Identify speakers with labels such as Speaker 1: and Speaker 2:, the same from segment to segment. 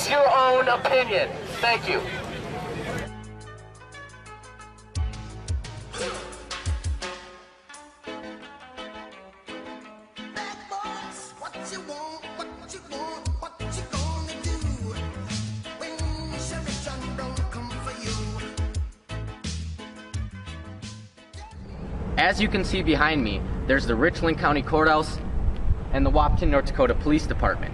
Speaker 1: Base your own opinion. Thank you.
Speaker 2: As you can see behind me, there's the Richland County Courthouse and the Wahpeton, North Dakota Police Department.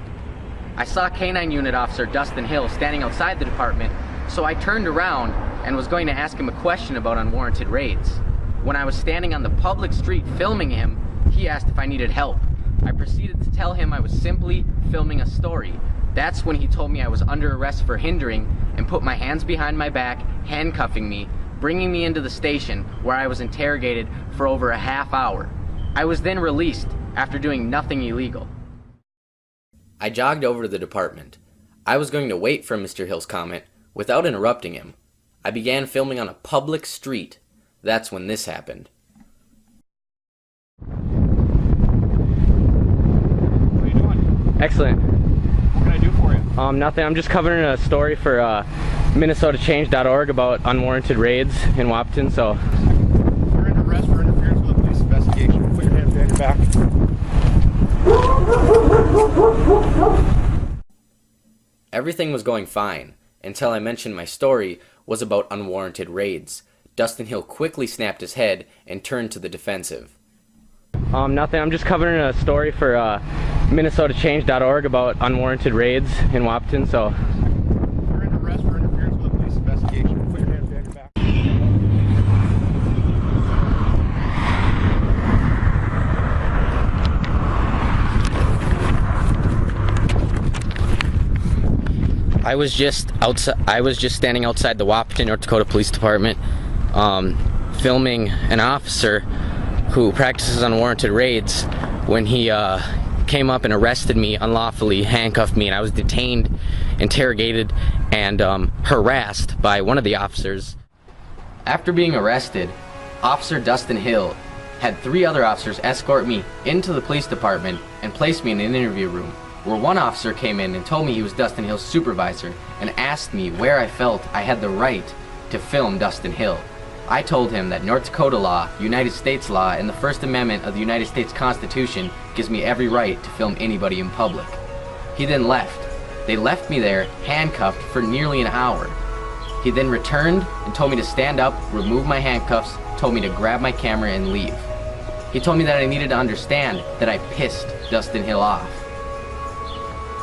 Speaker 2: I saw K-9 Unit Officer Dustin Hill standing outside the department, so I turned around and was going to ask him a question about unwarranted raids. When I was standing on the public street filming him, he asked if I needed help. I proceeded to tell him I was simply filming a story. That's when he told me I was under arrest for hindering and put my hands behind my back, handcuffing me, bringing me into the station where I was interrogated for over a half hour. I was then released after doing nothing illegal.
Speaker 3: I jogged over to the department. I was going to wait for Mr. Hill's comment without interrupting him. I began filming on a public street. That's when this happened.
Speaker 4: What are you doing?
Speaker 2: Excellent.
Speaker 4: What can I do for you?
Speaker 2: Nothing. I'm just covering a story for MinnesotaChange.org about unwarranted raids in Wahpeton, so.
Speaker 4: You're under arrest for interference with a police investigation. Put your hands behind your back.
Speaker 3: Everything was going fine until I mentioned my story was about unwarranted raids. Dustin Hill quickly snapped his head and turned to the defensive.
Speaker 2: Nothing. I'm just covering a story for MinnesotaChange.org about unwarranted raids in Wahpeton, so.
Speaker 4: You're under arrest for interference with a police investigation. Put your hands behind your back.
Speaker 2: I was just standing outside the Wahpeton, North Dakota Police Department, filming an officer who practices unwarranted raids when he came up and arrested me unlawfully, handcuffed me, and I was detained, interrogated, and harassed by one of the officers. After being arrested, Officer Dustin Hill had 3 other officers escort me into the police department and place me in an interview room, where one officer came in and told me he was Dustin Hill's supervisor and asked me where I felt I had the right to film Dustin Hill. I told him that North Dakota law, United States law, and the First Amendment of the United States Constitution gives me every right to film anybody in public. He then left. They left me there, handcuffed, for nearly an hour. He then returned and told me to stand up, remove my handcuffs, told me to grab my camera and leave. He told me that I needed to understand that I pissed Dustin Hill off.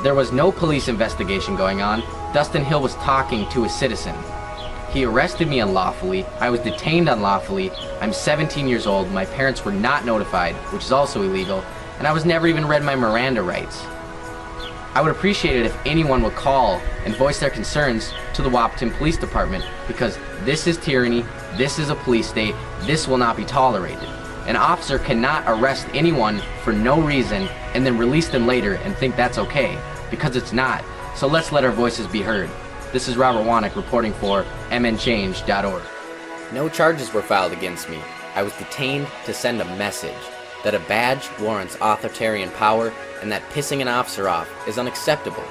Speaker 2: There was no police investigation going on. Dustin Hill was talking to a citizen. He arrested me unlawfully. I was detained unlawfully. I'm 17 years old. My parents were not notified, which is also illegal, and I was never even read my Miranda rights. I would appreciate it if anyone would call and voice their concerns to the Wahpeton Police Department, because this is tyranny, this is a police state, this will not be tolerated. An officer cannot arrest anyone for no reason and then release them later and think that's okay, because it's not. So let's let our voices be heard. This is Robert Wanek reporting for mnchange.org.
Speaker 3: No charges were filed against me. I was detained to send a message that a badge warrants authoritarian power and that pissing an officer off is unacceptable.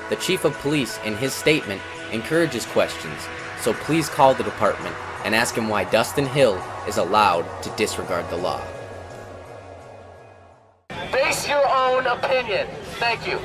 Speaker 3: The chief of police in his statement encourages questions, so please call the department and ask him why Dustin Hill is allowed to disregard the law.
Speaker 1: Base your own opinion. Thank you.